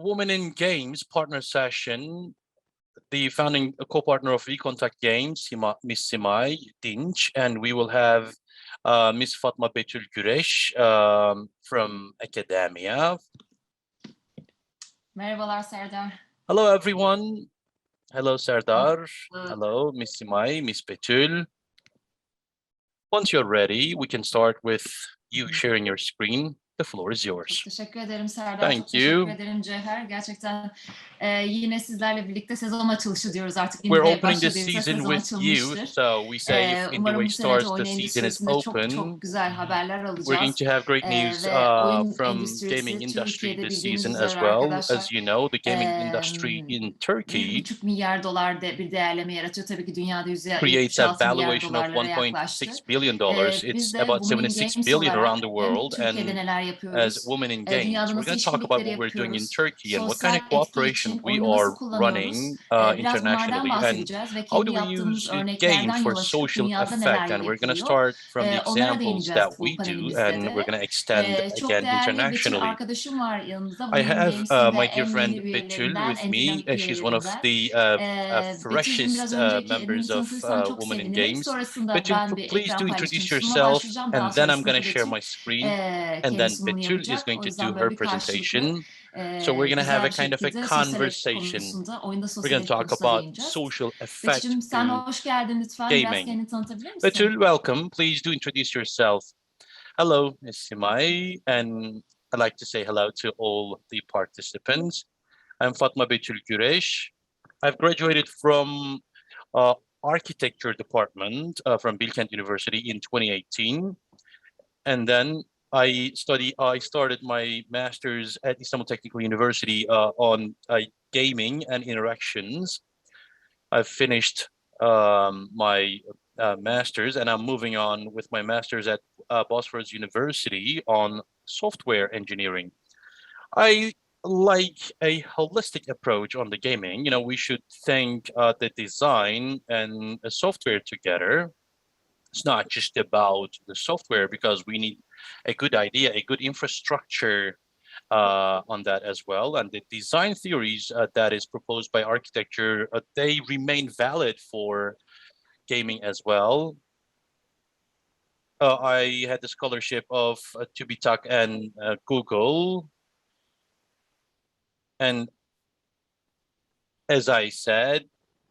Women in Games partner session. The founding co-partner of Recontact Games, Miss Simay Dinç, and we will have Miss Fatma Betül Güreş from academia. Merhabalar Serdar. Hello everyone. Hello Serdar. Hello Miss Simay, Miss Betül. Once you're ready, we can start with you sharing your screen. The floor is yours. Çok teşekkür ederim Serdar. Thank Çok you. teşekkür ederim Cevher. Gerçekten yine sizlerle birlikte sezon açılışı diyoruz artık. We're Indieway opening the başladığımızda season sezon with you, açılmıştır. so we say if Umarım Indieway bu senede starts, the oyun season is endüstrisinde open. çok güzel haberler alacağız. We're going to have great news Ve oyun from endüstrisi gaming industry Türkiye'de this bildiğiniz season üzere as well. arkadaşlar, As you know, the gaming industry in Turkey $1,5 milyar bir değerleme yaratıyor. Tabii ki dünyada creates a $76 milyar valuation of dolarlara yaklaştı. $1.6 billion. Biz It's de about Women in 76 Games billion olarak around the hem world. Türkiye'de And neler as yapıyoruz, Women in Games, dünyada we're nasıl going to talk about işbirlikleri what we're doing in yapıyoruz, Turkey and what kind sosyal of etki cooperation için we oyunu are nasıl kullanıyoruz, running biraz bunlardan internationally, and bahsedeceğiz ve how kendi do we yaptığımız use game örneklerden for yola çıkıp social dünyada neler effect. And we're going to yapılıyor, start from the onlara examples değineceğiz that bu we do, panelimizde and we're de. going to extend Çok again değerli Betül internationally. arkadaşım var yanımızda. I Women in have Games'in de my dear en friend yeni Betül üyelerinden, with en me. dinamik She's one of üyelerinden. the Betül'cüğüm freshest biraz önce members kendini of tanıtırsan çok Women in sevinirim. Games. Sonrasında Betül, ben bir please do ekran introduce paylaşımına yourself, başlayacağım. Daha and then I'm sonrasında going to da share Betül my screen, and kendi then sunumunu Betül is yapacak. going O to do yüzden her böyle bir karşılıklı presentation. So we're going to have güzel a bir kind of a şekilde sosyal etki conversation. konusunda, oyunda We're sosyal going to etki talk konusuna about değineceğiz. social effect Betül'cüğüm sen to hoş geldin lütfen. Biraz gaming. kendini tanıtabilir misin? Betül, welcome. Please do introduce yourself. Hello, Ms. Simay, and I'd like to say hello to all the participants. I'm Fatma Betül Güreş. I've graduated from architecture department from Bilgi University in 2018, and then I started my master's at Istanbul Technical University on gaming and interactions. I've finished my master's, and I'm moving on with my master's at Bosphorus University on software engineering. I like a holistic approach on the gaming. You know, we should think the design and the software together. It's not just about the software, because we need a good idea, a good infrastructure on that as well. And the design theories that is proposed by architecture, they remain valid for gaming as well. I had the scholarship of TÜBİTAK and Google. And as I said,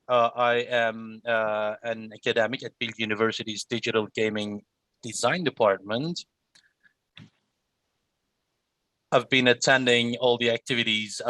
I am an academic at Bilgi University's Digital Gaming Design Department. I've been attending all the activities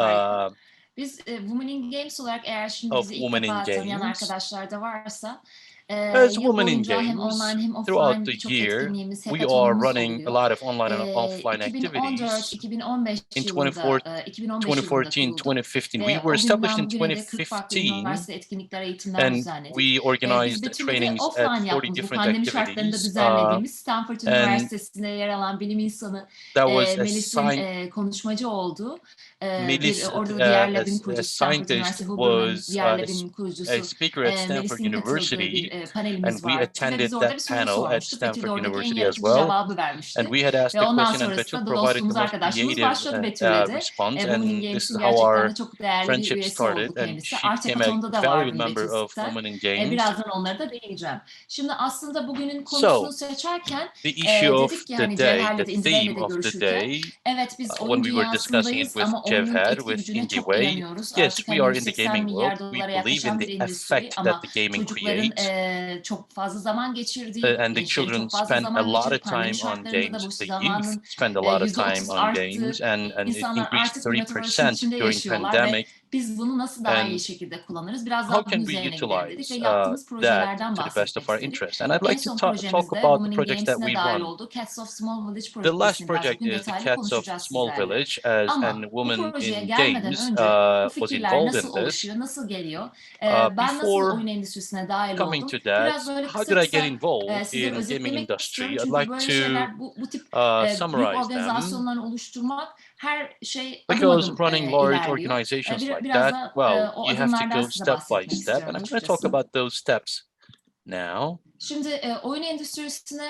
Biz Women in Games olarak, eğer şimdi of bizi ilk Women in defa tanıyan Games. arkadaşlar da varsa, As yıl Women in boyunca hem Games, online hem throughout offline the birçok year, etkinliğimiz, we are hackathon'umuz running a oluyor. lot of online and offline activities. 2014-2015 In yılında 2014, kurulduk 2015, we ve were o established in günden bugüne de 40 farklı 2015, üniversite etkinlikler, eğitimler and düzenledik. we Biz organized Betül'le de trainings at offline 40 yaptığımız, bu different pandemi şartlarında activities. düzenlediğimiz Stanford And Üniversitesi'nde yer alan bilim insanı that was Melis'in konuşmacı olduğu Melis, orada da diğer labin as a kurucusu, Stanford scientist, Üniversitesi Hubbard'ın was diğer a labin kurucusu speaker at Stanford Melis'in katıldığı University, bir and panelimiz we vardı ve attended biz orada bir that soru panel at sormuştuk. Betül de Stanford oradaki en University as yaratıcı well. cevabı vermişti. And we had asked Ve the ondan question, and Betül sonrasında da provided the dostluğumuz, most arkadaşlığımız creative başladı Betül'le de. response. Women in And this Games'in is how gerçekten our de çok değerli bir friendship üyesi oldu started. And kendisi. she became a Archicadon'da da valuable vardı member Betül of sen. Women in Games. Birazdan onlara da değineceğim. Şimdi aslında bugünün So, konusunu seçerken the issue of dedik ki the hani day, Cevher'le the de Indieway'le theme de of the görüşürken, day, evet biz when oyun we were discussing it dünyasındayız with ama oyunun Cevher, etki with gücüne çok Indieway, inanıyoruz. yes, Artık we hani are in the 180 gaming world. milyar We dolara believe in yaklaşan the bir endüstri effect ama that the gaming çocukların creates. çok fazla zaman geçirdiği, And the gençlerin children çok fazla spend a zaman lot geçirdiği, of pandemi time on şartlarında da games. bu The youth zamanın spend a lot of time %30 on arttığı, games, and it insanlar increased artık bir metaverse'ın 30% içinde during yaşıyorlar ve pandemic. biz bunu nasıl daha iyi And şekilde kullanırız? Biraz how daha bunun can we üzerine gidelim dedik ve utilize yaptığımız that projelerden to the best bahsetmek of our istedik. interest? And I'd En like to son talk projemizde about the Women in projects that Games'ine we dahil run. oldu. Cats of Small Village The last projesini biraz project bugün is the detaylı Cats of konuşacağız Small sizlerle. Village, as and Ama bu Women projeye in gelmeden Games önce bu was fikirler involved nasıl in this. oluşuyor, nasıl geliyor? Ben nasıl Before oyun endüstrisine dahil coming oldum? to that, Biraz böyle how kısa did I get kısa involved size in gaming özetlemek industry? istiyorum. I'd Çünkü like böyle to şeyler, bu tip büyük summarize them, organizasyonları oluşturmak her şey adım because adım running large ilerliyor. organizations like Biraz that, da well, o you have to adımlardan go size step by bahsetmek step, istiyorum and I'm going to talk açıkçası. about those steps now. Şimdi oyun endüstrisine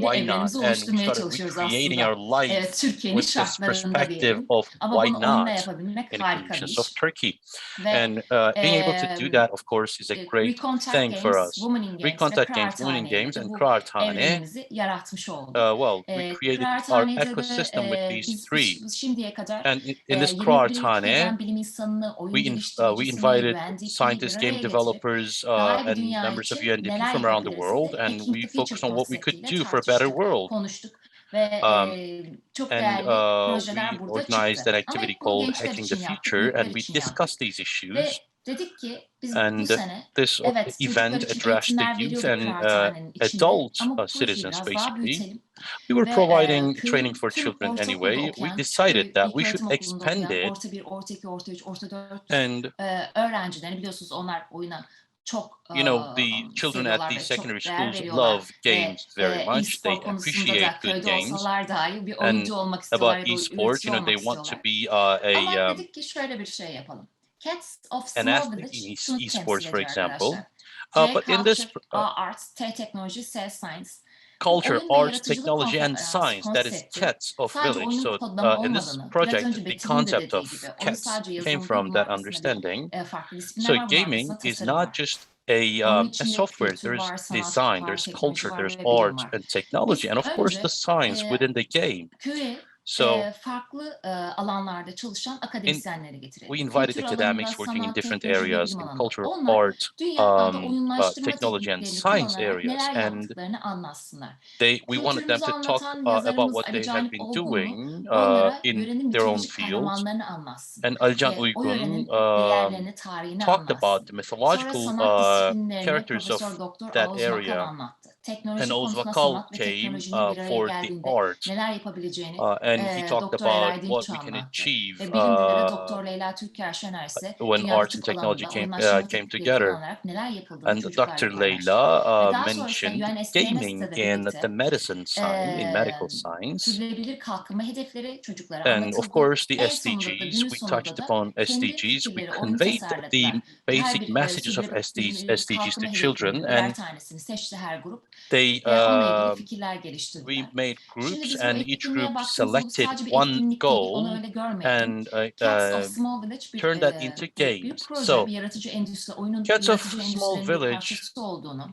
kendi why not? evrenimizi And we oluşturmaya started çalışıyoruz recreating aslında. our life Evet, Türkiye'nin with this şartlarında perspective diyelim. of Ama why bunu onunla not yapabilmek in harika bir conditions iş. of Turkey. Ve And being able to do that, of course, is a great Recontact thing for Games, us. Women in Games ve Recontact Games, Women in Kıraathane'yle Games, de and bu Kıraathane ekosistemimizi yaratmış olduk. Well, we created our Kıraathanede ecosystem with de these three. biz şimdiye kadar And in this 21 ülkeden Kıraathane, bilim insanını, oyun we geliştiricisini, invited UNDP'yi bir scientists, game araya getirip developers, daha iyi bir and dünya members of için UNDP neler from around the yapabiliriz world, diye and Picking we the Future focused on what we could konseptiyle do for a better tartıştık, world. konuştuk ve Um, çok and değerli we projeler burada organized çıktı. an Ama activity hep bunu called gençler Hacking the için yaptık, Future, büyükler and we için yaptık. discussed these issues. Ve dedik ki biz bu And sene this evet çocuklar event için addressed the eğitimler youth veriyorduk and kıraathanenin içinde adult ama bu projeyi citizens, biraz daha basically. büyütelim. We were Ve providing training köyün for tüm children ortaokulda anyway. We okuyan, decided köy that we should ilköğretim okulunda expand okuyan it, orta 1, orta 2, orta 3, orta 4 and öğrencilerini biliyorsunuz onlar oyuna çok the children at seviyorlar these ve secondary çok değer schools veriyorlar love ve games very much. They e-spor konusunda appreciate da good köyde games. olsalar dahi bir And oyuncu olmak istiyorlar about ya da esports, üretici they olmak want to istiyorlar. be Ama dedik ki şöyle bir şey yapalım. Cats of an Small athlete Village in şunu temsil esports, for ediyor example. arkadaşlar. C. But in this Culture, A. Arts, T. Technology, C. Science. Bu culture, oyun ve arts, yaratıcılık technology, and science, that is konsepti Cats of sadece Village. oyunun So kodlama in this olmadığını, biraz project, önce the Betül'ün de concept dediği of gibi oyun Cats sadece came yazılım değil, from bunun that arkasında bir understanding. farklı disiplinler So var, bunun gaming arkasında is tasarım not var. just Onun a içinde software. kültür There's var, sanat design, var, there's teknoloji culture, var there's ve bilim art var. and technology, Biz and of course the önce science within the game. köye So farklı alanlarda çalışan in akademisyenleri we getirelim. invited Kültür alanında, academics working in sanat, different teknoloji ve areas bilim in alanında. culture, Onlar art, dünyada oyunlaştırma technology, and tekniklerini science kullanarak areas, neler and yaptıklarını anlatsınlar. we wanted them Kültürümüzü to talk anlatan about yazarımız what Ali they have Can been Olgunlu doing onlara in yörenin their own mitolojik fields. kahramanlarını anlatsın And Alican ve o Uygun yörenin değerlerini, tarihini talked about anlatsın. the Sonra mythological sanat disiplinlerini characters Profesör of Doktor that Ağuz Vakal area. anlattı. And Teknoloji konusunda Ozvakal sanat ve came teknolojinin bir araya for the geldiğinde art, neler yapabileceğini and he talked Doktor about Eray what Dinç we can anlattı. achieve Ve bilimde de Doktor Leyla Türker Şener ise when dünyada arts and tıp technology alanında oyunlaştırma came teknikleri together. kullanarak neler yapıldığını And Dr. çocuklarla paylaştı. Ve Layla daha sonrasında mentioned gaming UNSPMS'te de in the birlikte medicine side, in medical science. sürdürülebilir kalkınma hedefleri çocuklara And of anlatıldı. course, the En sonunda da SDGs, günün we sonunda touched da upon kendi SDGs. We fikirleri, oyunu conveyed the tasarladılar. Her basic bir messages of sürdürülebilir SDGs to kalkınma children, hedeflerinin birer and tanesini seçti her grup they ve onunla ilgili fikirler we geliştirdiler. made Şimdi groups, biz bu and each group etkinliğe baktığımızda bu selected sadece bir one etkinlik değil, onu goal öyle görmeyelim. and Cats of Small Village turned that into bir games. proje, So bir yaratıcı endüstri, oyunun Cats of yaratıcı Small endüstrinin bir Village parçası olduğunu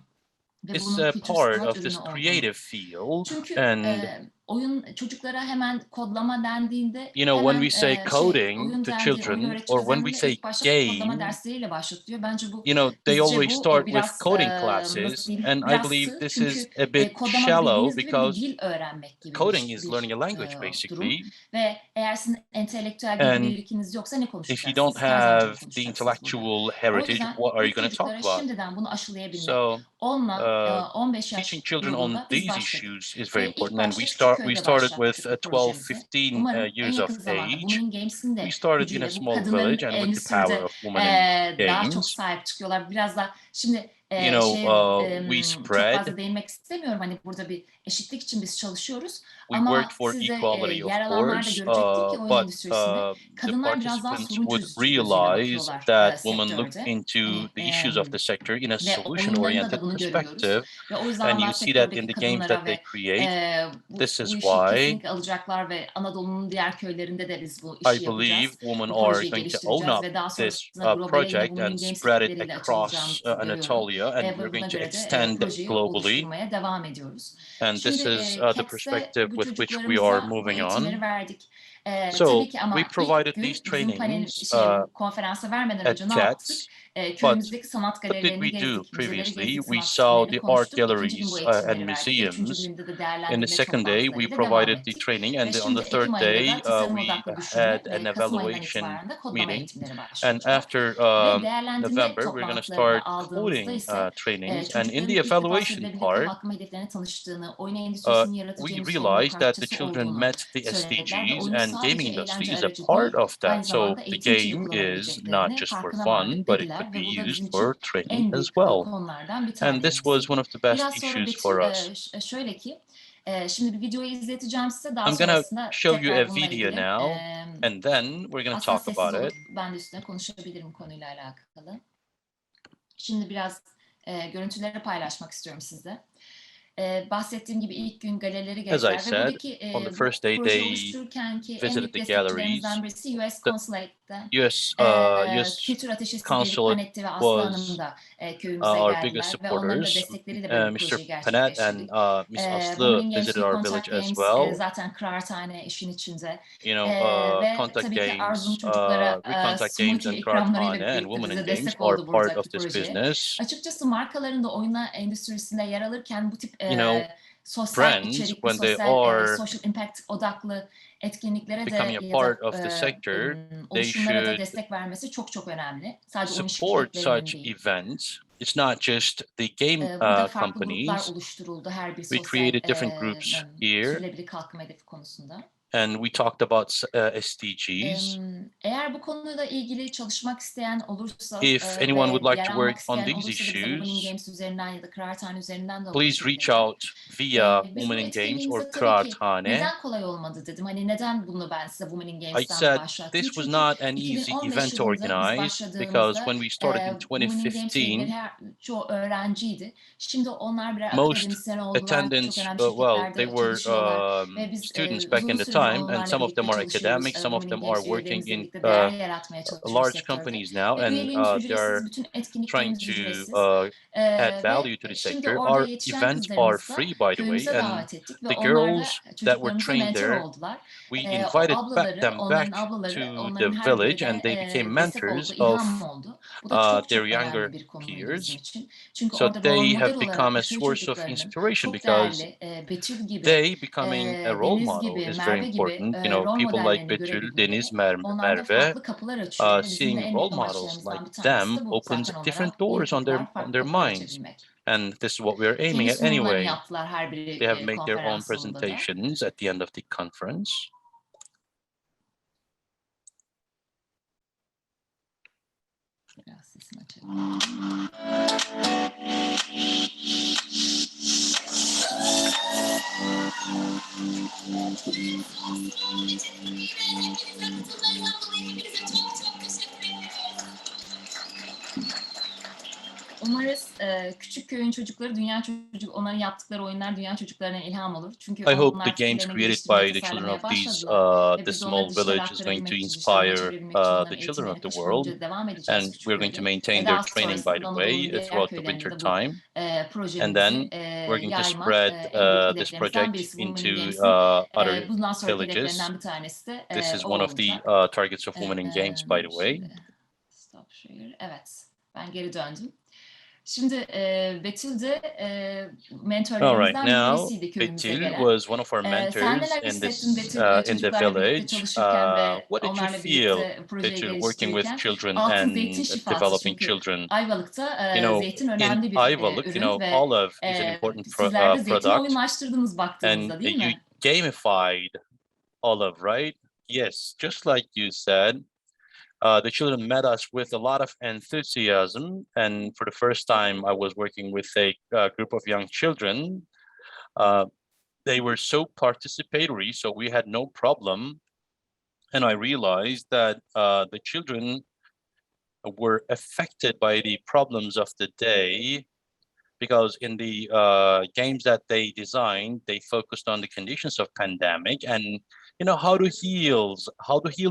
ve is bunun a kültür part sanat of ürünü this olduğunu. creative field, Çünkü and oyun çocuklara hemen kodlama dendiğinde when we hemen say coding oyun to dendiği, oyunu children, or öğreteceğiz when we dendiğinde say ilk başta kodlama game, dersleriyle başlatıyor. Bence bu they bizce always bu start with biraz coding nasıl classes, diyeyim and I biraz believe sığ. this is Çünkü a bit kodlama shallow bildiğiniz gibi bir because dil öğrenmek gibi coding is learning bir a language durum. basically, Ve eğer sizin entelektüel bilgi and birikiminiz yoksa ne if you don't konuşacaksınız? Tarzanca mı have the konuşacaksınız burada? intellectual O heritage, yüzden what are you bu going to talk çocuklara about? şimdiden bunu aşılayabilmek, So 10'la 15 teaching yaş children on grubunda biz these başladık. issues is very Ve ilk important, and başta küçük we köyde started with başlattık bu 12, projemizi. 15 Umarım en years yakın of zamanda age. Women in Games'in We de started in a gücüyle bu small kadınların village, and with the power endüstride of women in daha çok games, sahip çıkıyorlar. Biraz da şimdi we çok spread, fazla değinmek istemiyorum. Hani burada bir eşitlik için biz çalışıyoruz. we worked Ama for siz de equality, of yer alanlarda course, görecektir ki oyun but endüstrisinde the kadınlar biraz daha participants sorun would çözücü gözüyle realize bakıyorlar that women look sektörde. into Hani the issues of the sector in a ve oyunlarında solution-oriented da bunu görüyoruz. perspective, Ve o yüzden and ben you see that in sektördeki the games that kadınlara they ve create. This bu is işi why kesinlikle alacaklar ve Anadolu'nun diğer köylerinde de biz bu I işi believe yapacağız. women Bu are projeyi going to own geliştireceğiz up ve daha this sonrasında globale yine project Women and in Games spread it ekipleriyle across açılacağımızı görüyorum. Anatolia, and we're Ve buna going to göre de extend projeyi globally. oluşturmaya devam ediyoruz. And this Şimdi is the CATS'te perspective bu with which we are çocuklarımıza bu moving eğitimleri on. verdik. So Tabii ki we ama ilk provided these gün bizim trainings bu konferansa vermeden at önce ne yaptık? CATS, but Köyümüzdeki sanat what did galerilerini we do gezdik, müzeleri previously? gezdik, We sanat saw disiplinlerini the art konuştuk. İkinci gün bu galleries and eğitimleri verdik ve üçüncü museums. günde de In the değerlendirme second day, we toplantılarıyla devam provided the ettik. training, Ve and on şimdi the Ekim third ayında day, da tasarım we odaklı düşünme had an ve Kasım ayından evaluation itibaren de kodlama meeting. eğitimleri And başlayacak. after Ve değerlendirme November, we're going to toplantılarında start aldığımızda coding ise trainings. And in çocukların the ilk defa evaluation sürdürülebilirlikle part, kalkınma hedeflerine tanıştığını, oyun endüstrisinin yaratıcı we endüstrinin bir realized that the parçası children olduğunu met the söylediler ve SDGs, oyun and gaming sadece industry eğlence is a aracı part değil, of aynı that. So zamanda the eğitim için de game is not kullanabileceklerini just for farkına fun, vardık but it dediler could be ve bu da bizim used for için training en as büyük well. konulardan bir And this was tanesiydi. one of the best Biraz sonra issues for us. şöyle ki, şimdi bir videoyu izleteceğim size. Daha I'm gonna sonrasında show you a tekrar bununla video ilgili now, and then we're gonna aslında talk sessiz about olup it. ben de üstüne konuşabilirim konuyla alakalı. Şimdi biraz görüntüleri paylaşmak istiyorum sizle. bahsettiğim gibi ilk gün galerileri As I gezdiler ve said, buradaki on the bu first day, proje they oluştururken ki en visited büyük the galleries. destekçilerimizden birisi US The Consulate'den US Kültür Ateşesi David consulate Panetti ve Aslı Hanım was da köyümüze our biggest geldiler ve onların da supporters. destekleriyle böyle bu Mr. projeyi Panet and gerçekleştirdik. Miss Aslı Women in Games, visited our village Recontact as Games well. zaten kıraathane işin içinde. Ve Contact tabii ki Arzum Games, çocuklara Recontact Games smoothie and ikramlarıyla Kıraathane and birlikte Women in bize Games destek are oldu part of buradaki this projeye. business. Açıkçası markaların da oyun endüstrisinde yer alırken bu tip You know, sosyal brands, içerikli, when they sosyal are social impact odaklı etkinliklere de becoming a ya part da of the sector, they oluşumlara da should destek vermesi çok çok önemli. Sadece oyun support şirketlerinin such değil. events. It's not just the game Burada farklı gruplar companies. oluşturuldu her bir We sosyal created different groups here, sürdürülebilir kalkınma hedefi konusunda. and we talked about SDGs. Eğer bu konuyla ilgili çalışmak isteyen olursa If anyone would ve like yer to almak work on isteyen these olursa da bize Women in issues, Games üzerinden ya da Kıraathane üzerinden de please reach ulaşabilirler. out via Biz Women bu in Games or etkinliğimizde tabii ki Kıraathane. neden kolay olmadı dedim. Hani neden bunu ben size Women in I Games'ten said başlattım? this was Çünkü not an easy 2015 event to yılında biz organize because başladığımızda when we started in Women in Games üyeleri 2015, çoğu öğrenciydi. Şimdi onlar birer most akademisyen oldular. Çok attendants, önemli well, they şirketlerde were çalışıyorlar. Ve biz students back uzun in the süredir time, and onlarla some of them birlikte are çalışıyoruz. academics, some of Women in them are Games working üyelerimizle in birlikte değer yaratmaya çalışıyoruz large sektörde. companies now, Ve and üyeliğimiz they're ücretsiz, bütün trying etkinliklerimiz to ücretsiz. add Ve value to the şimdi sector. orada Our yetişen events are kızlarımızı da free, by the way, köyümüze and davet ettik ve the onlar da girls that were çocuklarımıza trained mentor there, oldular. we O invited ablaları, them onların back ablaları, to the onların her biri village, and de they became destek mentors oldu, of ilham oldu. Bu da çok their çok younger önemli bir konuydu bizim peers. için. Çünkü So orada rol they have model olarak become a bu köy source of çocuklarının inspiration çok because değerli Betül gibi, they becoming a role Deniz model gibi, is very Merve gibi important. rol People like modellerini Betül, Deniz, görebilmeleri onlarda Merve, farklı kapılar açıyor ve bizim de seeing en role büyük models like amaçlarımızdan bir tanesi them de bu. opens Zaten onlara different yeni doors kapılar, on farklı their kapılar minds. açabilmek. And this is what we are aiming Kendi at sunumlarını anyway. yaptılar her They have biri made their own konferansında da. presentations at the end of the conference. Biraz sesini açalım. Umarız küçük köyün çocukları onların yaptıkları oyunlar dünya çocuklarına ilham olur. Çünkü I hope the onlar games fikirlerini created geliştirmeye, by the children tasarlamaya of these başladılar. Ve the biz de onları small dışarı village is going to aktarabilmek için, dışarıda inspire geçirebilmek için onların the children eğitimlerini of the taşıma world. boyunca devam edeceğiz And küçük we're going köyde. to maintain Ve their daha training, by sonrasında the da way, Anadolu'nun diğer throughout the köylerinde winter de bu time. And projemizi then we're going to yaymak spread en büyük this hedeflerimizden project birisi. Women into in Games'in other bundan sonraki villages. hedeflerinden bir tanesi de This is o one of the olacak. targets of Women in Games, by the way. Şimdi stop share. Evet, ben geri döndüm. Şimdi Betül de mentorlarımızdan birisiydi köyümüze Betül gelen. was one of our Sen mentors neler in hissettin this Betül in the çocuklarla birlikte village. çalışırken ve What did you onlarla feel, birlikte projeyi Betül, working with geliştirirken? children Altın zeytin and şifası developing çünkü children? Ayvalık'ta zeytin In önemli bir Ayvalık, ürün ve olive is an important sizler de zeytini product, oyunlaştırdınız and baktığınızda değil you mi? gamified olive, right? Yes, just like you said. The children met us with a lot of enthusiasm, and for the first time, I was working with a group of young children. They were so participatory, so we had no problem. And I realized that the children were affected by the problems of the day because in the games that they designed, they focused on the conditions of pandemic and how to heal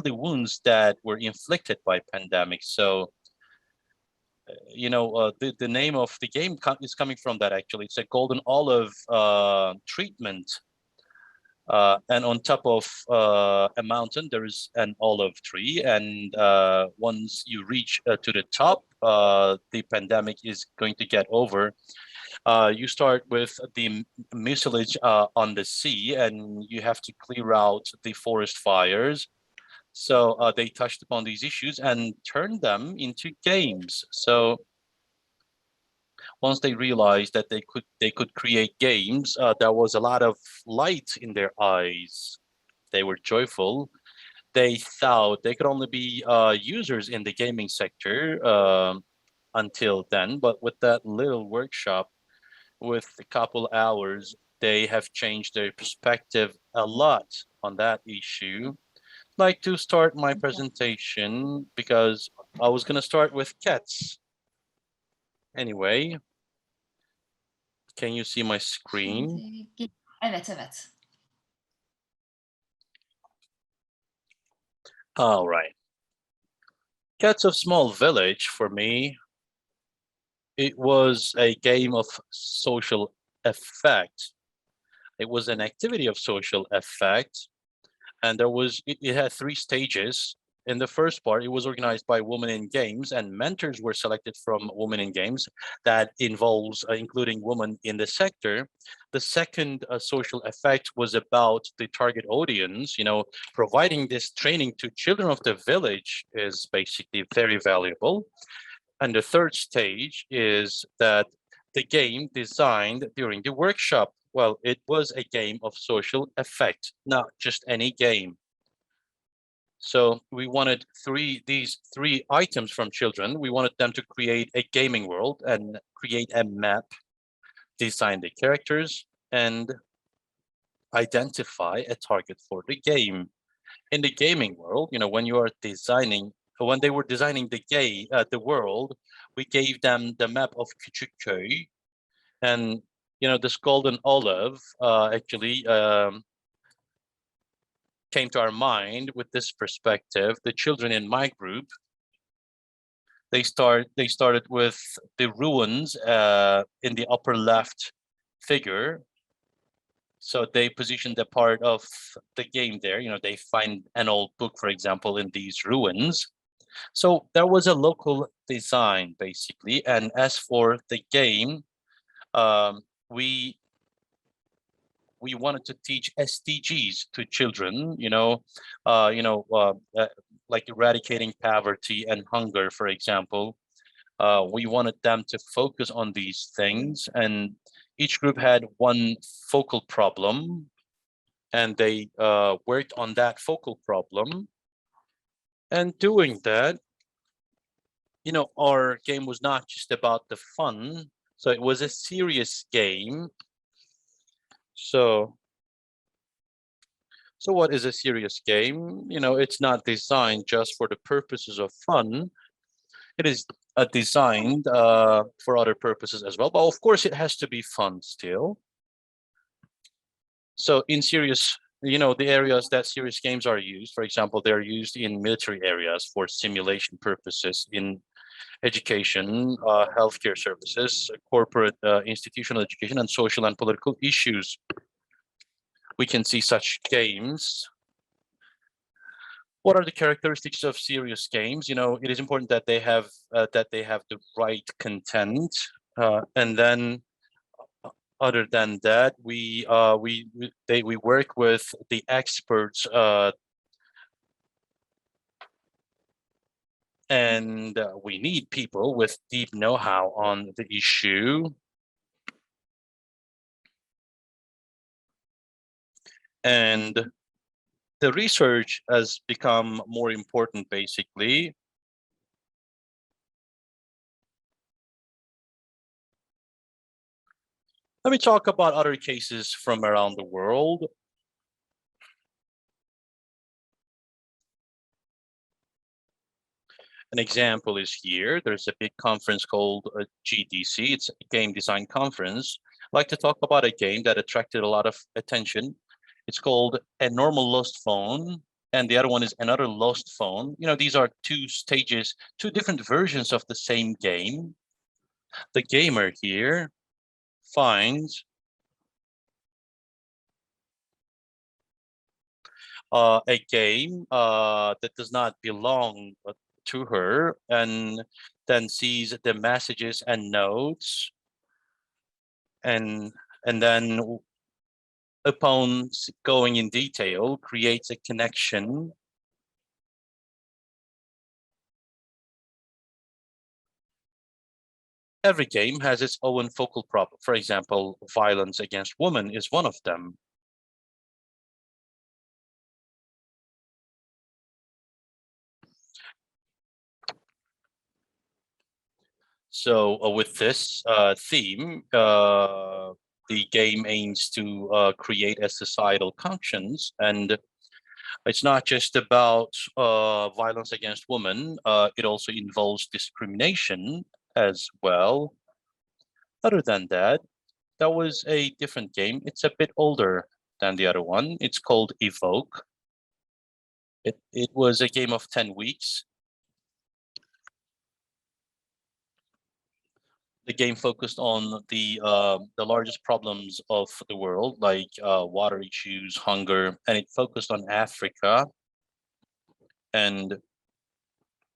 the wounds that were inflicted by pandemic. So the name of the game is coming from that. Actually, it's a golden olive treatment. And on top of a mountain, there is an olive tree. And once you reach to the top, the pandemic is going to get over. You start with the mucilage on the sea, and you have to clear out the forest fires. So they touched upon these issues and turned them into games. So once they realized that they could create games, there was a lot of light in their eyes. They were joyful. They thought they could only be users in the gaming sector until then, but with that little workshop, with a couple hours, they have changed their perspective a lot on that issue. I'd like to start my presentation because I was going to start with cats. Anyway, Can you see my screen? Evet, evet. All right. Cats of Small Village, for me, it was a game of social effect. It was an activity of social effect. And it had 3 stages. In the first part, it was organized by Women in Games, and mentors were selected from Women in Games. That involves including women in the sector. The second social effect was about the target audience. Providing this training to children of the village is basically very valuable. And the third stage is that the game designed during the workshop, well, it was a game of social effect, not just any game. So we wanted these three items from children. We wanted them to create a gaming world and create a map, design the characters, and identify a target for the game. In the gaming world, when they were designing the world, we gave them the map of Küçükköy, and this golden olive actually came to our mind with this perspective. The children in my group, they started with the ruins in the upper left figure. So they positioned the part of the game there. They find an old book, for example, in these ruins. So there was a local design, basically. And as for the game, we wanted to teach SDGs to children, like eradicating poverty and hunger, for example. We wanted them to focus on these things, and each group had one focal problem, and they worked on that focal problem. And doing that, our game was not just about the fun, so it was a serious game. So what is a serious game? It's not designed just for the purposes of fun. It is designed for other purposes as well, but of course it has to be fun still. So in serious, the areas that serious games are used, for example, they're used in military areas for simulation purposes, in education, healthcare services, corporate institutional education, and social and political issues. We can see such games. What are the characteristics of serious games? It is important that they have the right content, and then other than that, we work with the experts, and we need people with deep know-how on the issue. And the research has become more important, basically. Let me talk about other cases from around the world. An example is here. There's a big conference called GDC. It's a game design conference. I'd like to talk about a game that attracted a lot of attention. It's called A Normal Lost Phone, and the other one is Another Lost Phone. These are 2 stages, 2 different versions of the same game. The gamer here finds a game that does not belong to her, and then sees the messages and notes, and then upon going in detail, creates a connection. Every game has its own focal problem. For example, violence against women is one of them. So with this theme, the game aims to create a societal conscience, and it's not just about violence against women. It also involves discrimination as well. Other than that, that was a different game. It's a bit older than the other one. It's called Evoke. It was a game of 10 weeks. The game focused on the largest problems of the world, like water issues, hunger, and it focused on Africa. And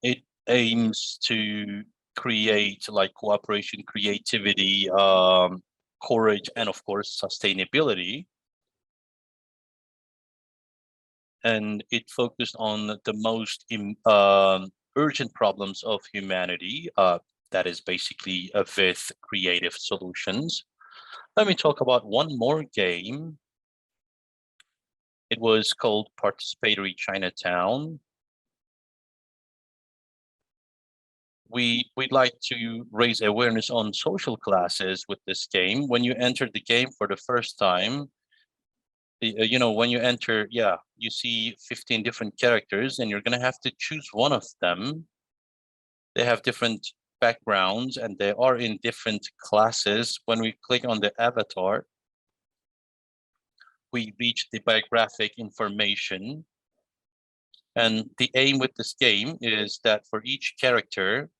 it aims to create like cooperation, creativity, courage, and of course, sustainability. And it focused on the most urgent problems of humanity. That is basically with creative solutions. Let me talk about one more game. It was called Participatory Chinatown. We'd like to raise awareness on social classes with this game. When you enter the game for the first time, you know, when you enter, you see 15 different characters and you're gonna have to choose one of them. They have different backgrounds and they are in different classes. When we click on the avatar, we reach the biographic information. And the aim with this game is that for each character,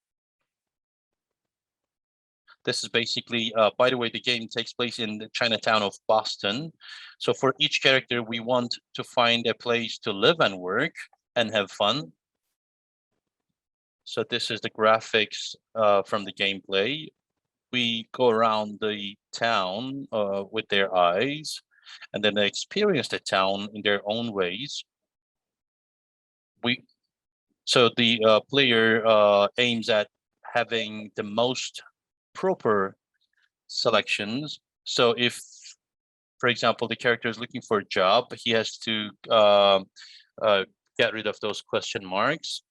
this is basically, by the way, the game takes place in the Chinatown of Boston. So for each character, we want to find a place to live and work and have fun. So this is the graphics from the gameplay. We go around the town with their eyes, and then they experience the town in their own ways. So the player aims at having the most proper selections. So if, for example, the character is looking for a job, he has to get rid of those question marks.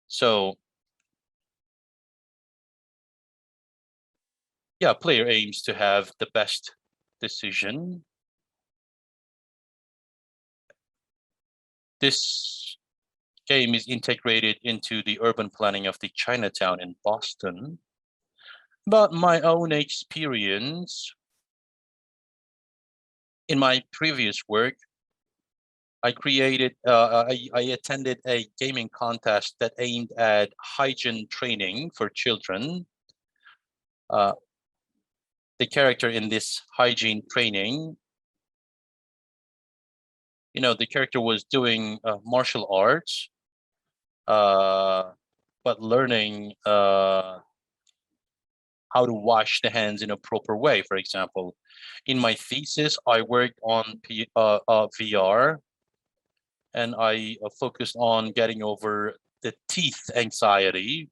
So yeah, player aims to have the best decision. This game is integrated into the urban planning of the Chinatown in Boston. But my own experience, in my previous work, I attended a gaming contest that aimed at hygiene training for children. The character in this hygiene training, you know, the character was doing martial arts, but learning how to wash the hands in a proper way. For example, in my thesis, I worked on VR, and I focused on getting over the teeth anxiety.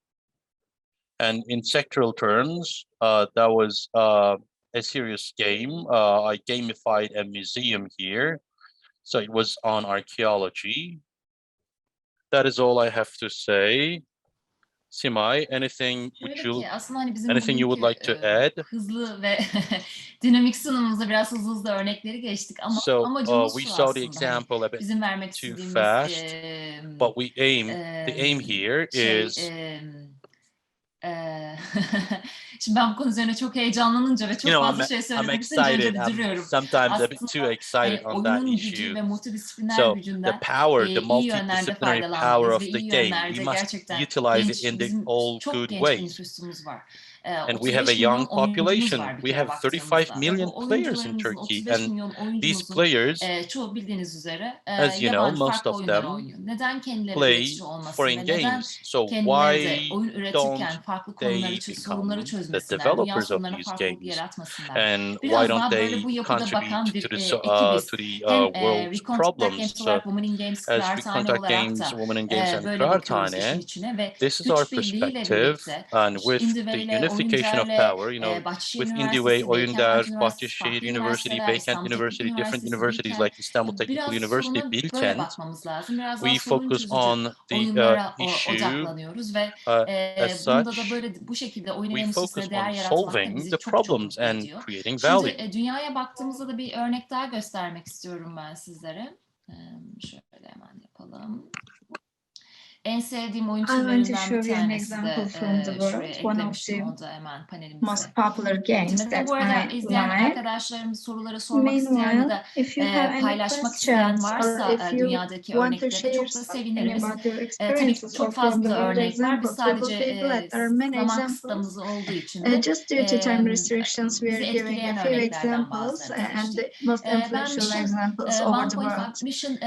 And in sectoral terms, that was a serious game. I gamified a museum here. So it was on archaeology. That is all I have to say. Simay, anything Aslında hani bizim anything you would like to add? Hızlı ve dinamik sunumumuzda biraz hızlı hızlı örnekleri geçtik ama amacımız we şu saw the aslında hani example a bit bizim vermek too istediğimiz fast, but the aim here is şimdi ben bu konu üzerine çok heyecanlanınca ve çok fazla şey I'm söylemek isteyince önce excited. bir I'm duruyorum. sometimes a bit too Aslında excited on that oyunun gücü issue. ve multidisipliner So the gücünden power, the iyi yönlerde multidisciplinary power faydalanmalıyız ve of the iyi game, we yönlerde must gerçekten utilize it genç, in the bizim all çok good genç bir ways. nüfusumuz var. And we have a 35 milyon young oyuncumuz population. var bir We kere have 35 baktığımızda ve million bu players in oyuncularımızın, Turkey, 35 and milyon these oyuncumuzun players, çoğu bildiğiniz üzere as you know, yabancı most farklı of oyunlar them oynuyor. Neden kendileri play üretici olmasın foreign ve neden games. So kendileri de why oyun don't üretirken farklı konuları, they sorunları become the çözmesinler, dünya developers of sorunlarına these farklılık games? yaratmasınlar? And why Biraz don't daha böyle they bu yapıda contribute bakan bir to ekibiz. Hem world's Recontact problems? Games So olarak Women in Games as Kıraathane Recontact olarak Games, da Women in Games, and böyle bakıyoruz işin Kıraathane, içine ve this is our güç birliğiyle perspective, birlikte and işte with the Indieway'le, unification of Oyuncer'le, power, Bahçeşehir with Indieway, Üniversitesi, Oyunder, Beykent Üniversitesi, Bahçeşehir farklı University, üniversiteler, Beykent İstanbul Teknik University, different Üniversitesi, universities Bilkent, like Istanbul Technical biraz University, soruna böyle Bilkent, bakmamız lazım. Biraz daha we sorun focus çözücü on the oyunlara issue. odaklanıyoruz ve As bunda da such, böyle bu şekilde oyunun we endüstrisine focus on değer yaratmak da solving the bizi çok çok problems mutlu and ediyor. creating Şimdi value. dünyaya baktığımızda da bir örnek daha göstermek istiyorum ben sizlere. Şöyle hemen yapalım. En sevdiğim oyun I want to türlerinden bir show you an tanesi example de from the şuraya world. One of eklemiştim. the Onu da hemen panelimize most popular games getirdim. that Bu arada I izleyen like. arkadaşlarımız soruları sormak isteyen ya Meanwhile, da if you have any paylaşmak isteyen questions or varsa if you dünyadaki want to örnekleri share çok da something seviniriz. about your Tabii experiences or çok from the fazla world örnek var. Biz examples, we will sadece be glad. There are many zaman examples. kısıtlamız olduğu için de Just due to time restrictions, we bizi are giving a etkileyen few örneklerden examples bazılarını and seçtik. the most Ben influential Mission examples over the world. 1.5 Mission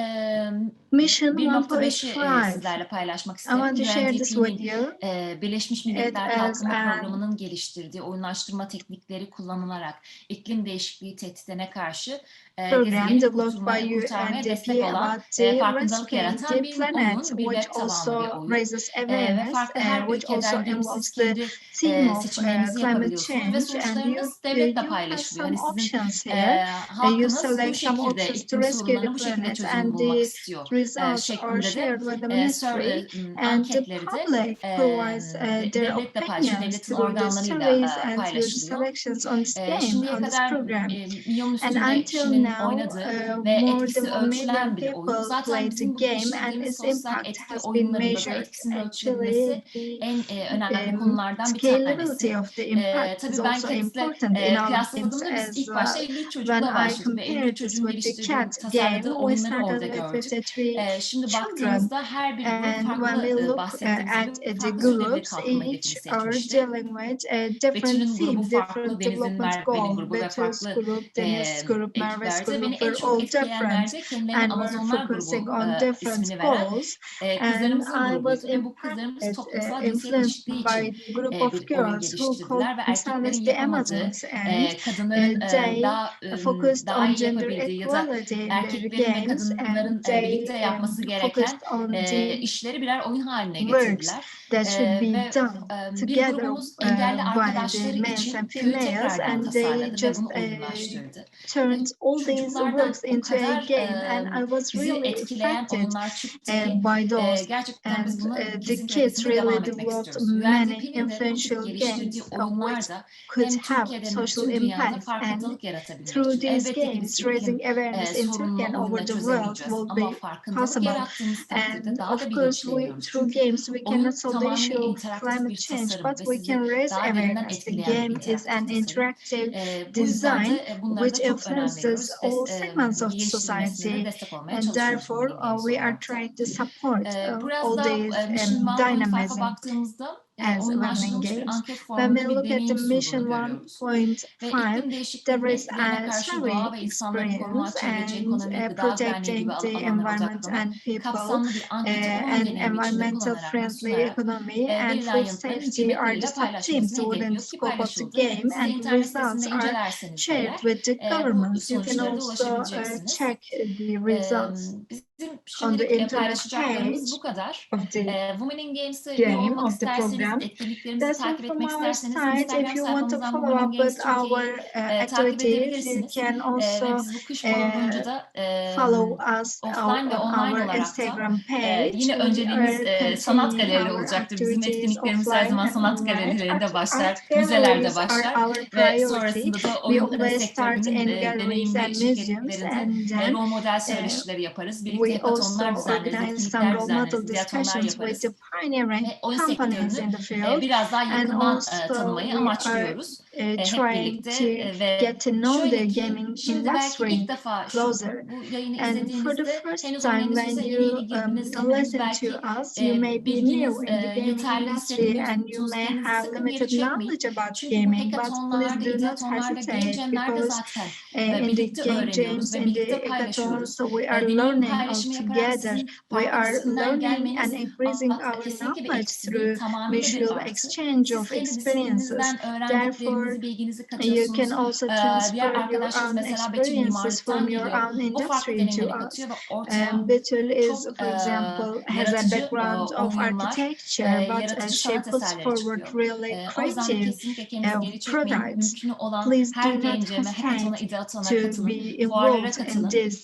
Mission 1.5'i 1.5. sizlerle paylaşmak I isterim. want to share this with UNDP'nin you. Birleşmiş It Milletler is Kalkınma an Programı'nın geliştirdiği oyunlaştırma teknikleri kullanılarak iklim değişikliği tehdidine karşı program gezegeni developed by kurtarmaya destek UNDP olan, about the farkındalık rescuing yaratan the bir planet, oyun, bir which web tabanlı bir also oyun. raises Ve awareness, farklı her which also ülkeden girip involves siz the kendi theme of seçimlerinizi climate yapabiliyorsunuz ve change, and sonuçlarınız devletle you have paylaşılıyor. some Hani sizin options here. You halkınız bu select some şekilde options to iklim rescue the sorunlarına bu şekilde planet, çözüm and bulmak the istiyor results are şeklinde de shared with the ministry, and the anketleri de public provides their devletle paylaşılıyor, opinions devletin through the organlarıyla surveys and through the paylaşılıyor. selections on this game, Şimdiye on this kadar program. milyon And üstünde until kişinin now, oynadığı ve more etkisi than 1 million ölçülen bir oyun. people Zaten played the bizim bu game, and geliştirdiğimiz its sosyal impact etki has been oyunlarında da measured. etkisinin Actually, ölçülebilmesi en önemli konulardan bir scalability tanesi. of the impact is Tabii ben also Cats'le important in our games kıyasladığımda biz as ilk başta well. 53 When çocukla I başladık ve 53 compared this çocuğun with the geliştirdiği, cat game, tasarladığı we oyunları started orada with gördük. 53 Şimdi children. baktığımızda her bir grup And when we farklı look bahsettiğimiz at gibi the farklı türde bir groups, kalkınma each hedefini are seçmişti. dealing with a different Betül'ün theme, grubu farklı, different Deniz'in, development Merve'nin goal. grubu ve Betül's farklı group, Deniz's group, Merve's ekiplerde. Beni group en were çok all etkileyenler different, de kendilerine and we're Amazonlar focusing grubu on different ismini veren goals. And kızlarımızın I was grubuydu ve bu kızlarımız toplumsal cinsiyet influenced eşitliği by için the group of bir oyun girls who geliştirdiler called ve themselves erkeklerin the yapamadığı, Amazons, and kadınların they focused daha on iyi gender yapabildiği ya da equality in their erkeklerin ve games, and kadınların they birlikte yapması focused gereken on the işleri birer oyun haline works getirdiler. that should be Ve done bir together grubumuz engelli by the arkadaşları males için and köyü females, tekrardan and they tasarladı ve just bunu oyunlaştırdı. Ve turned all these çocuklardan works o into a kadar game, and I was bizi really etkileyen affected oyunlar çıktı ki by those. gerçekten And biz buna the kesinlikle kids kesinlikle really devam etmek developed istiyoruz. many UNDP'nin de bu tip influential geliştirdiği games oyunlar which da could hem have Türkiye'de hem de social tüm dünyada impact, and farkındalık yaratabilmek through için. these Elbette ki biz games, iklim raising awareness in Turkey sorununu and over oyunla the world çözemeyeceğiz. will Ama be farkındalık possible. yarattığımız takdirde And daha da of course, bilinçleniyoruz. through Çünkü games, we cannot oyun solve the issue tamamıyla of interaktif climate bir change, tasarım but ve we sizi can raise daha derinden awareness. The etkileyen bir game is an interaktif tasarım. interactive Bu yüzden design de bunlara da which çok önem influences veriyoruz all ve segments of the geliştirilmesine de society, destek olmaya and çalışıyoruz therefore Women Games we are olarak da. trying to support Biraz all da these Mission 1.5'a dynamism baktığımızda as women in oyunlaştırılmış bir games. anket When formunda we bir look at the deneyim Mission sunduğunu görüyoruz. Ve 1.5, iklim değişikliğinin there is etkilerine a karşı survey doğa ve insanları koruma, experience, çevreci, and ekonomi, gıda güvenliği gibi protecting the alanlara environment odaklanan and people, kapsamlı bir anketi 10 gün and deneyimi içinde environmental kullanarak ve friendly sunarak economy and verilen food yanıtların safety are the hükümetleriyle sub-themes paylaşılmasını within the hedefliyor ki scope of the paylaşıldı. game, Siz de and the internet results sitesinde are incelerseniz de shared eğer with the bu governments. You can sonuçlara da also ulaşabileceksiniz. check the results Bizim on the şimdilik internet paylaşacaklarımız page bu kadar. of the Women in Games'e üye game olmak of the isterseniz, program. etkinliklerimizi That's all takip from etmek our isterseniz side. If Instagram you want to sayfamızdan follow Women in up Games with our Türkiye'yi takip activities, you edebilirsiniz. can Ve also biz bu kış boyunca da follow us offline ve on online our olarak da Instagram page. yine We önceliğimiz are sanat continuing galerileri our olacaktır. Bizim activities etkinliklerimiz her offline zaman and sanat online. galerilerinde başlar, Art müzelerde galleries are başlar our ve priority. sonrasında da We oyun always start sektörünün in galleries and deneyimli museums, şirketlerinde and then rol model söyleşileri yaparız. Birlikte we also hekatonlar düzenleriz, organize some etkinlikler role model düzenleriz, diyatonelar discussions with the yaparız. pioneering Ve oyun companies sektörünü in the field, biraz daha and yakından also tanımayı we are amaçlıyoruz hep trying birlikte. to Ve get to know the şöyle ki gaming şimdi belki ilk industry defa closer. bu yayını And for the izlediğinizde first henüz time oynayınız when yoksa you yeni girdiniz, henüz listen belki to us, you may be bilginiz new in the gaming yeterli industry and you hissetmiyorsunuz. may Kendinizi have sakın geri limited çekmeyin. knowledge about Çünkü bu gaming, but hekatonlarda, please do not idiotonlarda, game hesitate, jamlerde because zaten in the birlikte game öğreniyoruz jams, ve in the birlikte hackathons, paylaşıyoruz. we are Deneyim learning all paylaşımı yaparak together. sizin We farklı are disiplinler learning and gelmeniz increasing our kesinlikle bir knowledge eksi değil, through tamamıyla bir mutual artı. exchange Siz of kendi experiences. disiplininizden Therefore, öğrendiklerinizi, bilginizi you katıyorsunuz. can also Diğer transfer your arkadaşlarınız own mesela Betül experiences mimarlıktan from your geliyor. own O farklı industry to deneyimleri us. katıyor ve ortaya Betül is, çok for example, has a yaratıcı background of oyunlar, architecture, but yaratıcı she sanat puts eserleri forward çıkıyor. really O yüzden de creative kesinlikle kendinizi geri çekmeyin. products. Mümkün olan Please her do game not jam'e, hackathon'a, hesitate ideaton'a to katılın. be Fuarlara involved in katılın. these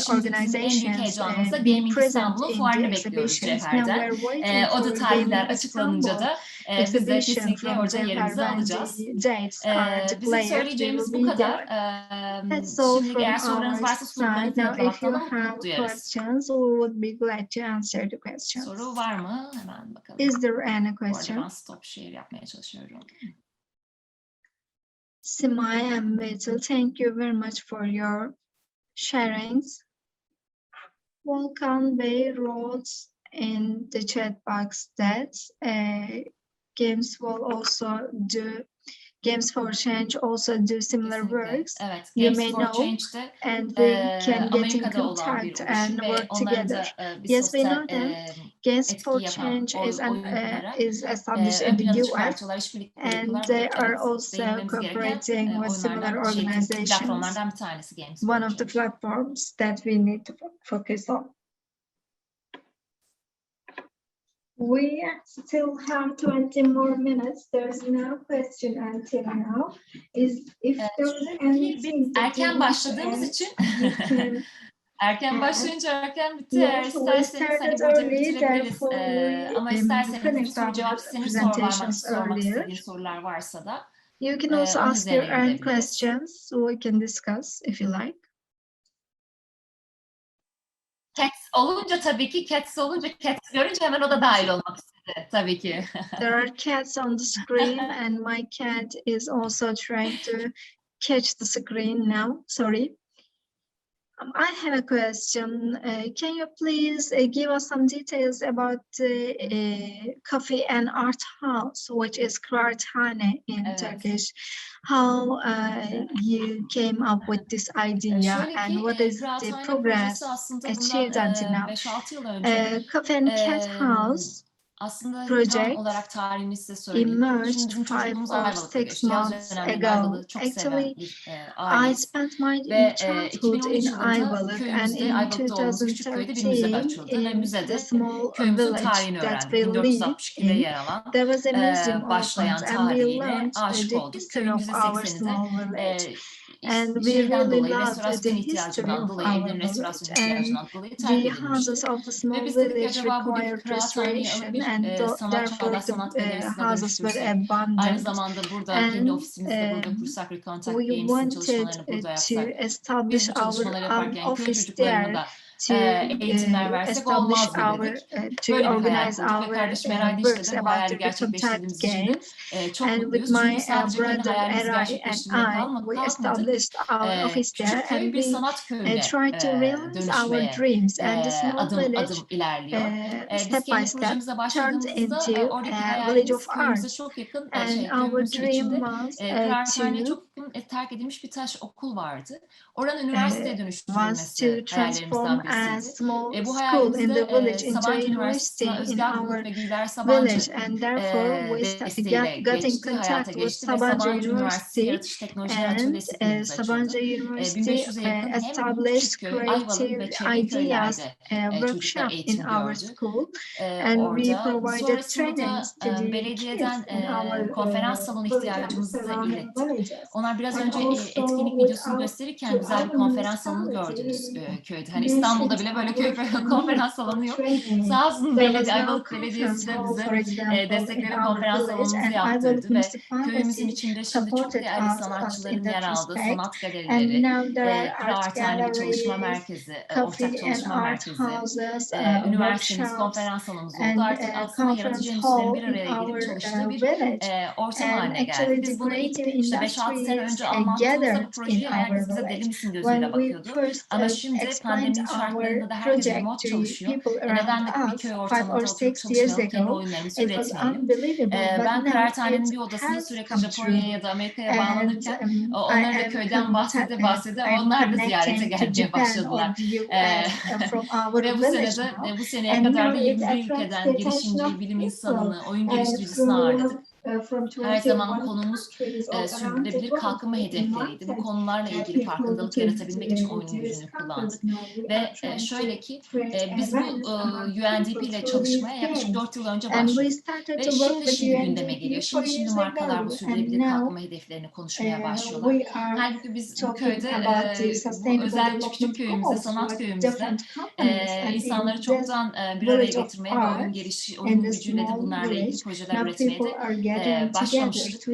Şimdi bizim en büyük organizations, heyecanımız da be Gaming present İstanbul'un in the fuarını bekliyoruz exhibitions. Now Cevher'den. we're waiting O da for tarihler Gaming açıklanınca Istanbul da Biz de exhibition kesinlikle from orada there yerimizi when alacağız. the dates are Bizim declared. We söyleyeceğimiz will bu be kadar. there. That's all Şimdilik from eğer sorularınız our varsa side. sorularınızı Now, if you yanıtlamaktan have mutlu duyarız. questions, we would be glad to answer the questions. Soru var mı? Hemen bakalım. Is there any Bu arada question? ben stop share yapmaya çalışıyorum. Simay and Betül, thank you very much for your sharings. Volkan Bey wrote in the chat box that Games for Change also do similar Kesinlikle. works. Evet, You Games may for know, Change'de and we can get in Amerika'da olan bir contact and oluşum ve work onların together. da bir Yes, we sosyal know them. Games etki for yapan Change oyunlara is established in ön the plana US, çıkartıyorlar, işbirlikleri and yapıyorlar. they Burada are evet, also değinmemiz gereken cooperating with similar organizations. platformlardan bir tanesi Games for One of the Change. platforms that we need to focus on. We still have 20 more minutes. There's no question until now. If there's anything that Erken you başladığımız want için to add, you can erken başlayınca erken bitti. Eğer Yes, we isterseniz hani started burada early, bitirebiliriz. therefore Ama we isterseniz bir finished soru cevap our senin presentations sormak istediğin earlier. sorular varsa da You can also onun ask your üzerine own gidebiliriz. questions, so we can discuss if you like. Cats görünce hemen o da dahil olmak istedi tabii ki. There are cats on the screen and my cat is also trying to catch the screen now. Sorry. I have a question. Can you please give us some details about the coffee and art house, which is kıraathane in Evet. Turkish? How you came up with this idea and what is the Kıraathane progress projesi aslında achieved bundan until now? 5-6 yıl önce Coffee and Cat House aslında tam project olarak tarihini size söyleyeyim. emerged Şimdi bizim 5 çocukluğumuz or Ayvalık'ta 6 geçti. Yaz months dönemlerinde ago. Ayvalık'ı çok seven Actually, bir I aileyiz. spent my Ve childhood 2013 in yılında Ayvalık, and köyümüzde, in Ayvalık'ta olduğumuz küçük köyde bir müze 2013 açıldı ve in müzede the small köyümüzün village tarihini that öğrendik. we live 1462'de in, yer alan there was a museum başlayan opened and we tarihine learned aşık the olduk. history Köyün of our %80'inde small village. And we şeyden really dolayı, loved restorasyon the history ihtiyacından of dolayı, our evlerin village, restorasyon and ihtiyacından dolayı terk the edilmişti. houses of the Ve small biz dedik ki village acaba bu bir required kıraathaneyi alıp restoration, bir and sanat therefore çağdaş sanat the galerisine houses were dönüştürsek. Aynı abandoned. zamanda burada And kendi ofisimizi de burada kursak, Recontact we Games'in wanted çalışmalarını burada to yapsak. Biz establish bu çalışmaları our yaparken köy office çocuklarına there da to eğitimler versek establish olmaz mı our dedik. to Böyle bir hayal organize kurduk ve our kardeşim Eray Dinç'le works de bu about hayali the Recontact gerçekleştirdiğimiz için de games. çok And with mutluyuz. my Çünkü sadece kendi brother hayalimizi Eray and gerçekleştirmeye I, we kalkmadık. established our office there, Küçük köy and bir we sanat köyüne try to realize our dönüşmeye dreams, and the small adım village adım ilerliyor. Biz step by kendi step projemize turned başladığımızda into oradaki a village hayalimiz of köyümüze art. çok yakın, And our köyümüzün dream içinde was kıraathaneye to çok yakın terk edilmiş bir taş okul vardı. Oranın üniversiteye was to dönüştürülmesi transform hayallerimizden a birisiydi. small Bu school in the hayalimizde village into a Sabancı university Üniversitesi'ne in Özgen Bulut our ve Gülber Sabancı village, and therefore we desteğiyle got in geçti, hayata contact with geçti ve Sabancı Sabancı Üniversitesi University, Yaratış Teknolojileri and Atölyesi firmamız açıldı. Sabancı University 1500'e yakın hem bu established küçük köy, Ayvalık creative ve çevre ideas köylerde çocuklar workshop in eğitim our gördü. school, and we Orada provided sonrasında da trainings to the belediyeden kids in our konferans salonu village and the ihtiyacımızı surrounding ilettik. villages. Onlar biraz And önce also etkinlik with videosunu gösterirken to güzel bir our konferans salonu gördünüz municipality, köyde. Hani this İstanbul'da is bile böyle our köy konferans salonu yok. training. Sağ olsun There is no Ayvalık Belediyesi conference de hall, bize for example, in desteklere our konferans village, salonumuzu and Ayvalık yaptırdı ve köyümüzün municipality içinde şimdi çok supported değerli us in sanatçıların that yer aldığı respect. sanat And galerileri, now there are art kıraathane bir çalışma galleries, merkezi, ortak coffee and çalışma art merkezi, houses, üniversitemiz, workshops, konferans salonumuz oldu. and Artık aslında yaratıcı conference endüstrilerin bir hall in araya gelip our çalıştığı bir village. ortam And haline geldi. actually, the Biz bunu ilk creative işte 5-6 sene industries önce anlattığımızda bu gathered in projeyi our herkes bize deli village. misin When gözüyle we bakıyordu. first Ama şimdi explained pandeminin şartlarında our da herkes project remote to çalışıyor. people around Neden de bir us köy 5 or ortamında oturup 6 years çalışmayalım, kendi ago, oyunlarımızı it was üretmeyelim. unbelievable, but Ben now kıraathanenin bir it odasını has sürekli come Japonya'ya true. ya da Amerika'ya And bağlanırken I onları da am köyden bahsede I'm onlar da ziyarete connecting to gelmeye Japan or başladılar. the US from our Ve village now. bu seneye And kadar da now it 21 attracts the ülkeden attention girişimci, of bilim people insanını, oyun geliştiricisini through ağırladık. Her zaman konumuz sürdürülebilir kalkınma hedefleriydi. Bu konularla ilgili farkındalık yaratabilmek için oyunun gücünü kullandık. Ve şöyle ki biz bu UNDP ile çalışmaya yaklaşık 4 yıl önce başladık. Ve şimdi gündeme geliyor. Şimdi markalar bu sürdürülebilir kalkınma hedeflerini konuşmaya başlıyorlar. Halbuki biz bu köyde, bu özel küçük köyümüzde, sanat köyümüzde insanları çoktan bir araya getirmeye ve oyun gücüyle de bunlarla ilgili projeler üretmeye de başlamıştık.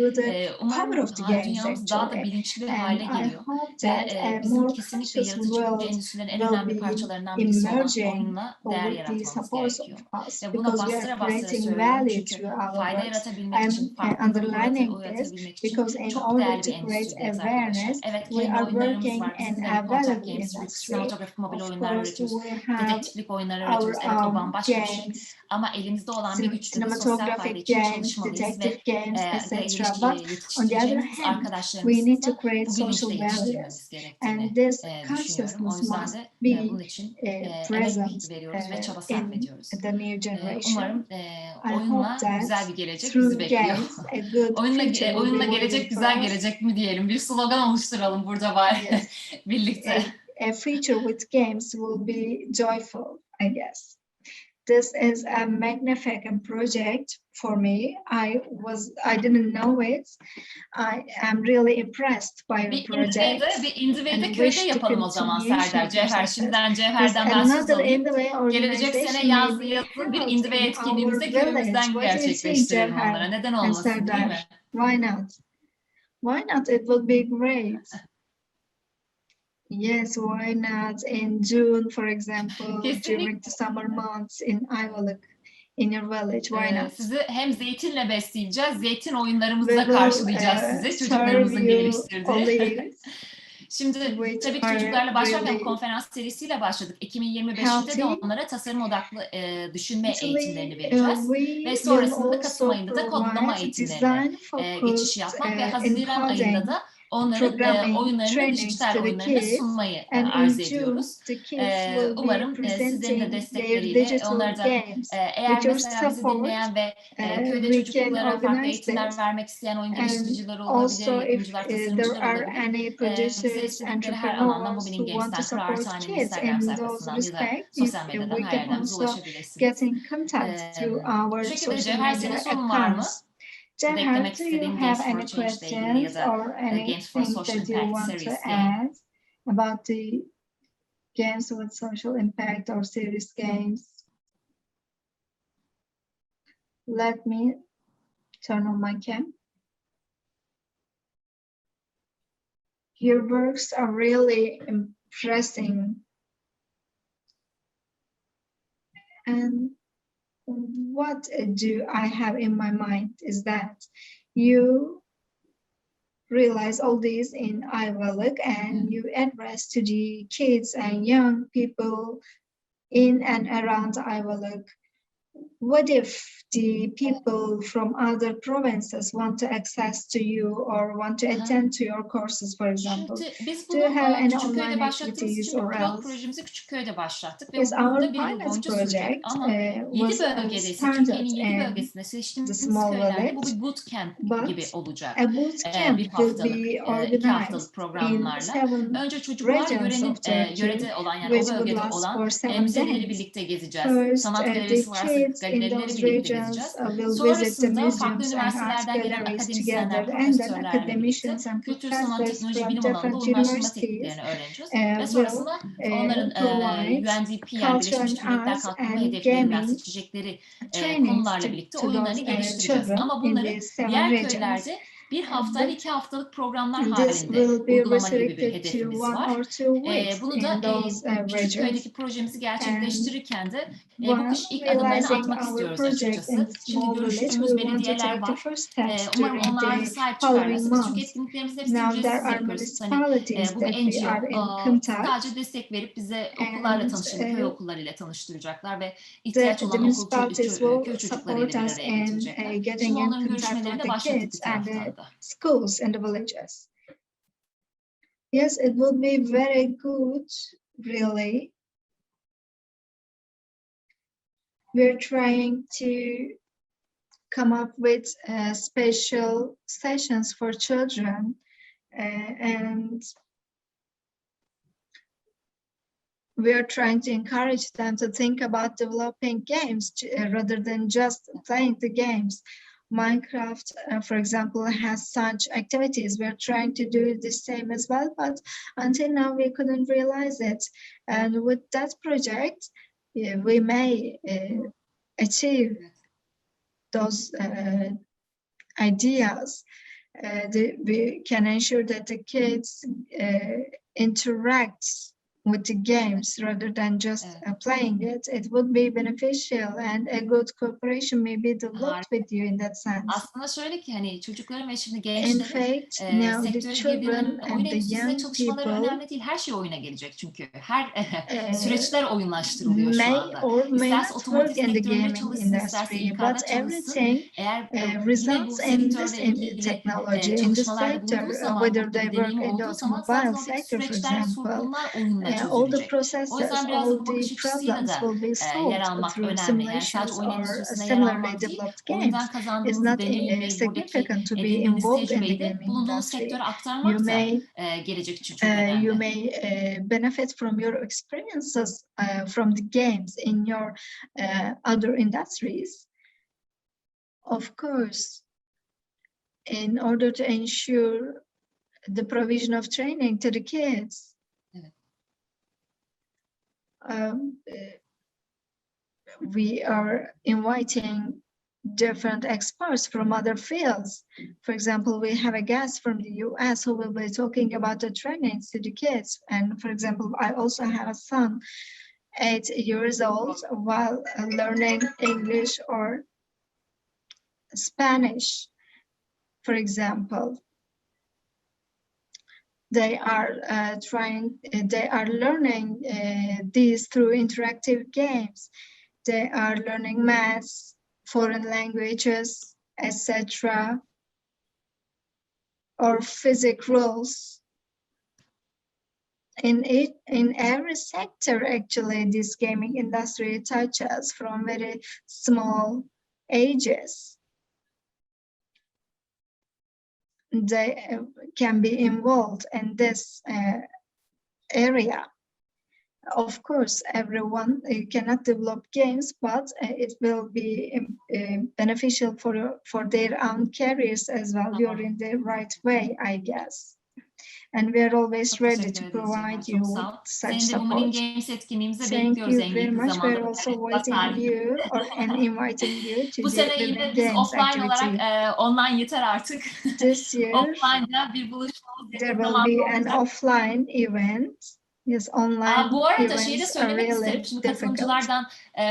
Umarım dünyamız daha da bilinçli hale geliyor. Ve bizim kesinlikle yaratıcı endüstrilerin en önemli parçalarından birisi olan oyunla değer yaratmamız gerekiyor. Ve buna bastıra bastıra söylüyorum çünkü fayda yaratabilmek için, farkındalık yaratabilmek için çok değerli bir endüstrideyiz arkadaşlar. Evet, kendi oyunlarımız var. Bizim de Recontact Games, sinematografik mobil oyunlar üretiyoruz. Dedektiflik oyunları üretiyoruz. Evet, o bambaşka bir şey. Ama elimizde olan bir güçle de sosyal fayda için çalışmalıyız ve yetiştireceğimiz arkadaşlarımızla bu bilinçle yetiştirmemiz gerektiğini düşünüyorum. O yüzden de bunun için emek veriyoruz ve çaba sarf ediyoruz. Umarım oyunla güzel bir gelecek bizi bekliyor. Oyunla gelecek güzel gelecek mi diyelim. Bir slogan oluşturalım burada bari birlikte. A future with games will be joyful, I guess. This is a magnificent project for me. I didn't know it. I am really impressed by your project. Indieway'de köyde yapalım o zaman Serdar. Cevher, şimdiden Cevher'den ben söz alayım. Gelecek sene yazın bir Indieway etkinliğimizi köyümüzden gerçekleştirelim onlara. Neden olmasın, değil mi? Why not? Why not? It will be great. Yes, why not in June, for example, during the summer months in Ayvalık, in your village, why not? Sizi hem zeytinle besleyeceğiz, zeytin oyunlarımızla karşılayacağız sizi, çocuklarımızın geliştirdiği. Şimdi tabii ki çocuklarla başlarken bu konferans serisiyle başladık. 2025'te de onlara tasarım odaklı düşünme eğitimlerini vereceğiz. Ve sonrasında Kasım ayında da kodlama eğitimlerine geçiş yapmak ve Haziran ayında da onların oyunlarını, dijital oyunlarını sunmayı arzu ediyoruz. Umarım sizlerin de destekleriyle onları da eğer mesela bizi dinleyen ve köyde çocuklara farklı eğitimler vermek isteyen oyun geliştiricileri olabilir, yapımcılar, tasarımcılar olabilir. Bize istedikleri her alandan Mobbing Games'ten, Kıraathane'nin Instagram sayfasından ya da sosyal medyadan her yerden bize ulaşabilirsiniz. Bu şekilde Cevher, senin sorun var mı? Cevher, do you have any questions or anything that you want to add about the games with social impact or series games? Let me turn on my cam. Your works are really impressing. And what do I have in my mind is that you realize all this in Ayvalık and you address to the kids and young people in and around Ayvalık. What if the people from other provinces want to access to you or want to attend to your courses, for example? Do you have any online activities or else? Projemizi Küçükköy'de başlattık ve burada bir yıl boyunca sürecek. Ama 7 bölgede ise, Türkiye'nin 7 bölgesinde seçtiğimiz köylerde bu bir bootcamp gibi olacak. Bir haftalık, 2 haftalık programlarla. Önce çocuklar yörede olan, yani o bölgede olan müzeleri birlikte gezeceğiz. Sanat galerisi varsa galerileri birlikte gezeceğiz. Sonrasında farklı üniversitelerden gelen akademisyenler, profesörlerle birlikte kültür, sanat, teknoloji, bilim alanında uzmanlaştırma tekniklerini öğreneceğiz. Ve sonrasında onların UNDP, yani Birleşmiş Milletler Kalkınma Hedeflerinden seçecekleri konularla birlikte oyunlarını geliştireceğiz. Ama bunları diğer köylerde bir hafta, 2 haftalık programlar halinde uygulama gibi bir hedefimiz var. Bunu da Küçükköy'deki projemizi gerçekleştirirken de bu kış ilk adımlarını atmak istiyoruz açıkçası. Şimdi görüştüğümüz belediyeler var. Umarım onlar da sahip çıkarlar. Biz çünkü etkinliklerimizin hepsini ücretsiz yapıyoruz. Hani bu bir NGO. Sadece destek verip bize okullarla tanıştıracak, köy okullarıyla tanıştıracaklar ve ihtiyaç olan köy çocuklarıyla bir araya getirecekler. Şimdi onların görüşmelerine başladık bir taraftan. Schools in the villages. Yes, it will be very good, really. We're trying to come up with special sessions for children, and we are trying to encourage them to think about developing games rather than just playing the games. Minecraft, for example, has such activities. We're trying to do the same as well, but until now we couldn't realize it. And with that project, we may achieve those ideas. We can ensure that the kids interact with the games rather than just playing it. It would be beneficial, and a good cooperation may be developed with you in that sense. Aslında şöyle ki hani çocukların ve şimdi In gençlerin fact, now the sektöre children girdiğinde oyun and the endüstrisinde young çalışmaları people önemli değil. Her şey oyuna gelecek çünkü. Her süreçler oyunlaştırılıyor şu may anda. or may İsterse not otomotiv work in the sektöründe gaming çalışsın, isterse industry, İK'da but çalışsın. everything Eğer yine bu results in this sektörle ilgili technology, in this çalışmalarda sector, bulunduğu zaman, whether burada they bir work deneyimi in the olduğu zaman automobile zaten oradaki sector, for süreçler, example, sorunlar oyunla all the çözülecek. O processes, yüzden biraz all da bu the bakış açısıyla problems da will be yer solved almak through önemli. Yani sadece simulations oyun or endüstrisinde yer similarly almak değil, developed oyundan games. It's kazandığınız not deneyimi, buradaki significant to be edindiğiniz involved in the tecrübeyi de gaming bulunduğunuz industry. sektöre You aktarmak da may gelecek için çok önemli. you may benefit from your experiences from the games in your other industries. Of course, in order to ensure the provision of training to the kids, we are inviting different experts from other fields. For example, we have a guest from the US who will be talking about the trainings to the kids. And for example, I also have a son, 8 years old, while learning English or Spanish, for example. They are learning these through interactive games. They are learning maths, foreign languages, etc., or physics rules. In every sector, actually, this gaming industry touches from very small ages. They can be involved in this area. Of course, everyone cannot develop games, but it will be beneficial for their own careers as well. You're in the right way, I guess. And we are always ready to provide you with such support. Thank you very much. We're also waiting you and inviting you to Bu the sene Women yine biz Games offline activity. olarak online yeter artık. This year, Offline'da bir buluşmamız there will be an offline event. Yes, online bu arada şeyi de events are söylemek really isterim. Şimdi difficult. katılımcılardan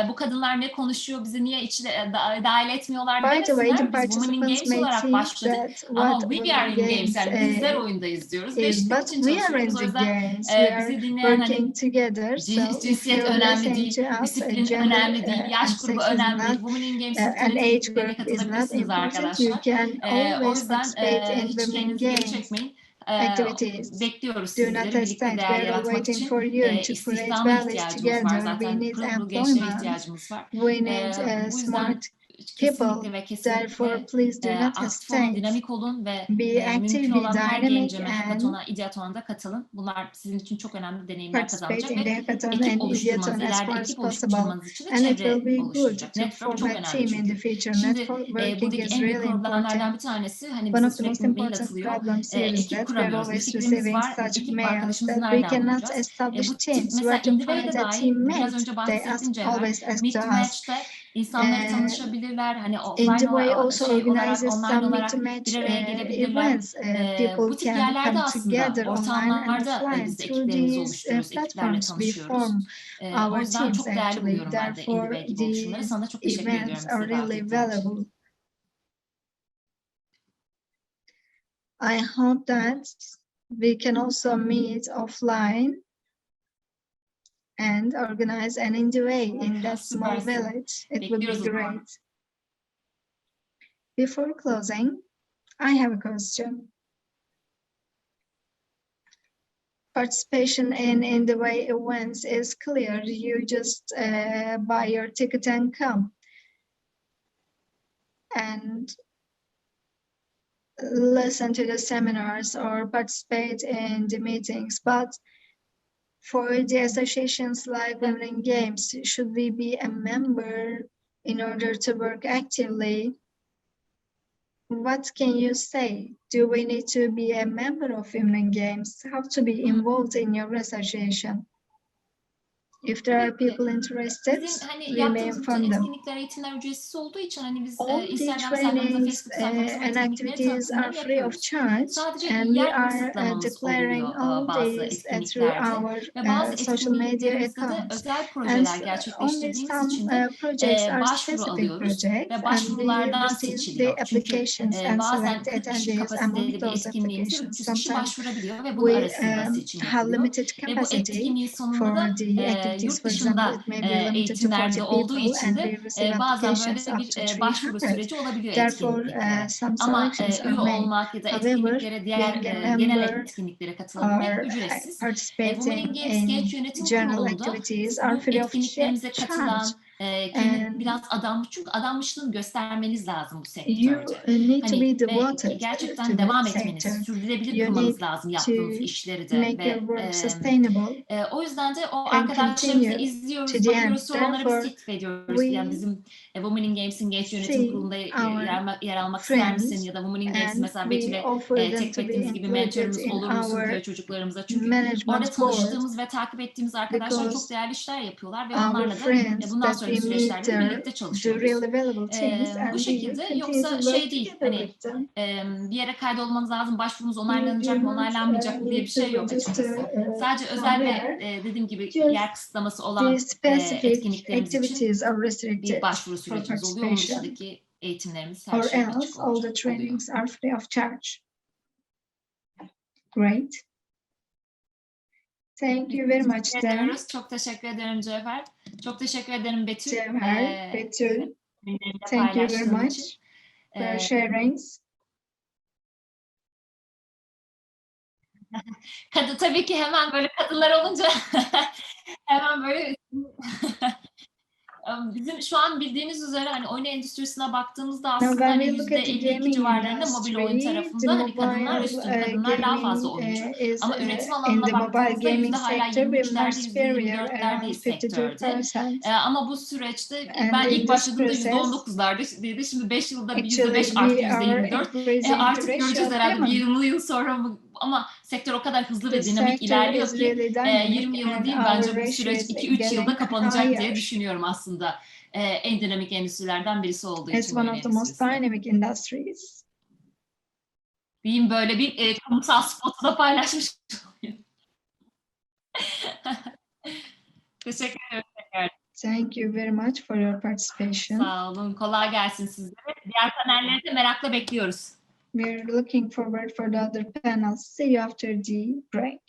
bu kadınlar ne konuşuyor, bizi niye içine dahil etmiyorlar By the way, the demesinler. Biz Women in participants Games may olarak think başladık. that Ama what we are in games, yani bizler is, oyundayız diyoruz. Ve işte but için we are in çalışıyoruz. O the yüzden games. We are bizi dinleyen hani working together. So if cinsiyet you're önemli listening değil, to us, disiplin gender önemli değil, and yaş grubu sex is önemli değil. not, Women in Games an sektörü age etkinliklerine group is not katılabilirsiniz important. You arkadaşlar. can O always yüzden participate in hiç Women kendinizi geri Games çekmeyin. activities. Bekliyoruz Do not sizleri birlikte hesitate. değer We are yaratmak waiting için. for you to create İstihdama values ihtiyacımız var. together. We Zaten need pırıl pırıl gençlere employment. ihtiyacımız var. We need Bu yüzden smart kesinlikle people. ve Therefore, kesinlikle please do not aktif olun, hesitate. dinamik olun ve Be active, mümkün be olan her dynamic, gence and hackathon'a, ideathon'a da katılın. Bunlar sizin için çok önemli deneyimler participate kazandıracak in the ve hackathon ekip and oluşturmanız, ideathon as ileride far as ekip possible. oluşturmanız için de And it will çevre be good oluşturacak. to Network form çok a önemli team in the çünkü. future. Şimdi Networking buradaki is en büyük really important. problemlerden bir tanesi hani One bize of the most sürekli mail important atılıyor. problems here is Ekip that we are kuramıyoruz. Bir always fikrimiz receiving var. such Ekip mails arkadaşımızı that we nereden cannot bulacağız? establish Bu tip teams. mesela Where to Indieway'de find a dahi teammate, biraz önce they bahsettim Cevher. always ask Meet to to us. Match'te insanları tanışabilirler. Hani offline Indieway olarak, also organizes online some meet olarak to match bir araya gelebilirler. events. Bu People tip can yerlerde come aslında together online and ortamlarda offline. biz de Through ekiplerimizi these oluşturuyoruz, ekiplerle platforms we tanışıyoruz. form O our yüzden teams çok değerli actually. buluyorum ben de Therefore, Indieway gibi oluşumları. Sana da çok these teşekkür ediyorum events bize are davet really ettiğin için. valuable. I hope that we can also meet offline and organize an Indieway in that small village. It would be great. Before closing, I have a question. Participation in Indieway events is clear. You just buy your ticket and come. and listen to the seminars or participate in the meetings, but for the associations like Women in Games, should we be a member in order to work actively? What can you say? Do we need to be a member of Women in Games? How to be involved in your association? If there are people interested, Bizim hani we may yaptığımız bütün inform them. etkinlikler, eğitimler ücretsiz olduğu için hani biz All the Instagram sayfamıza, trainings Facebook sayfamıza bu and etkinlikleri activities are tanıtımlarını free of yapıyoruz. charge, Sadece and we yer are kısıtlamamız declaring oluyor all bazı these through etkinliklerde our ve bazı social media etkinliklerimizde de accounts. özel And projeler only gerçekleştirdiğimiz some için de projects are başvuru specific alıyoruz projects, ve and we başvurulardan receive the seçiliyor. Çünkü applications and bazen select 40 kişi attendees among kapasiteli bir those etkinliğimize applications. 300 kişi Sometimes başvurabiliyor ve bunun we arasında seçim have yapılıyor. limited Ve bu capacity etkinliğin sonunda for da the activities. yurt For example, dışında it may be limited to 40 eğitimlerde olduğu people, için and de we receive bazen applications böyle up to bir başvuru 300. süreci olabiliyor Therefore, etkinliklere. some Ama selections are üye made. olmak ya da However, etkinliklere, diğer being a genel member etkinliklere katılabilmek or ücretsiz. Women in participating Games in Genç Yönetim general Kurulu'nda activities are bu free of etkinliklerimize charge. katılan, And kendini biraz çünkü adanmışlığını göstermeniz lazım bu you sektörde. need to Hani be ve devoted to gerçekten the devam sector. etmeniz, sürdürülebilir You kılmanız need lazım to yaptığınız işleri de make your ve work sustainable o yüzden de o and arkadaşlarımızı continue to izliyoruz, the end. bakıyoruz, sonra onlara biz Therefore, teklif ediyoruz. Yani we bizim Women in Games'in Genç Yönetim see Kurulu'nda our yer almak ister misin? friends Ya da Women in Games'in and mesela we Betül'e offer them teklif to be ettiğimiz gibi included mentorumuz in olur musun our köy çocuklarımıza? Çünkü orada management board, tanıştığımız ve takip ettiğimiz arkadaşlar çok because değerli işler yapıyorlar ve our onlarla da friends bundan that sonraki we meet süreçlerde there birlikte do çalışıyoruz. really valuable things, Bu and we şekilde continue to yoksa work şey değil together hani with them. bir yere kaydolmanız lazım, başvurunuz You onaylanacak do mı, not onaylanmayacak mı diye bir need to şey yok register açıkçası. Sadece özel ve dediğim gibi just yer kısıtlaması olan the specific etkinliklerimiz için activities are bir restricted başvuru for sürecimiz oluyor. Onun participation, dışındaki eğitimlerimiz her or şey else açık all the oluyor. trainings are free of charge. Great. Thank you very much, Cevher. Çok teşekkür ederim Cevher. Çok teşekkür ederim Betül. Cevher, Betül, Benimle thank you very paylaştığın much için. for sharing. Tabii ki hemen böyle kadınlar olunca hemen böyle bizim şu an bildiğiniz üzere hani oyun endüstrisine baktığımızda aslında hani %52 civarlarında mobil oyun tarafında hani kadınlar üstün, kadınlar daha fazla oyuncu. Ama üretim alanına baktığımızda hala 23'lerde, %24'lerdeyiz sektörde. Ama bu süreçte ben ilk başladığımda %19'lardaydı. Şimdi 5 yılda bir %5 arttı, %24. Artık göreceğiz herhalde bir 20 yıl sonra mı? Ama sektör o kadar hızlı ve dinamik ilerliyor ki 20 yılı değil bence bu süreç 2-3 yılda kapanacak diye düşünüyorum aslında. En dinamik endüstrilerden birisi olduğu için. It's one of the most dynamic industries. Diyeyim böyle bir kamusal spotu da paylaşmış olayım. Teşekkür ederim. Thank you very much for your participation. Sağ olun. Kolay gelsin sizlere. Diğer panelleri de merakla bekliyoruz. We're looking forward for the other panels. See you after the break.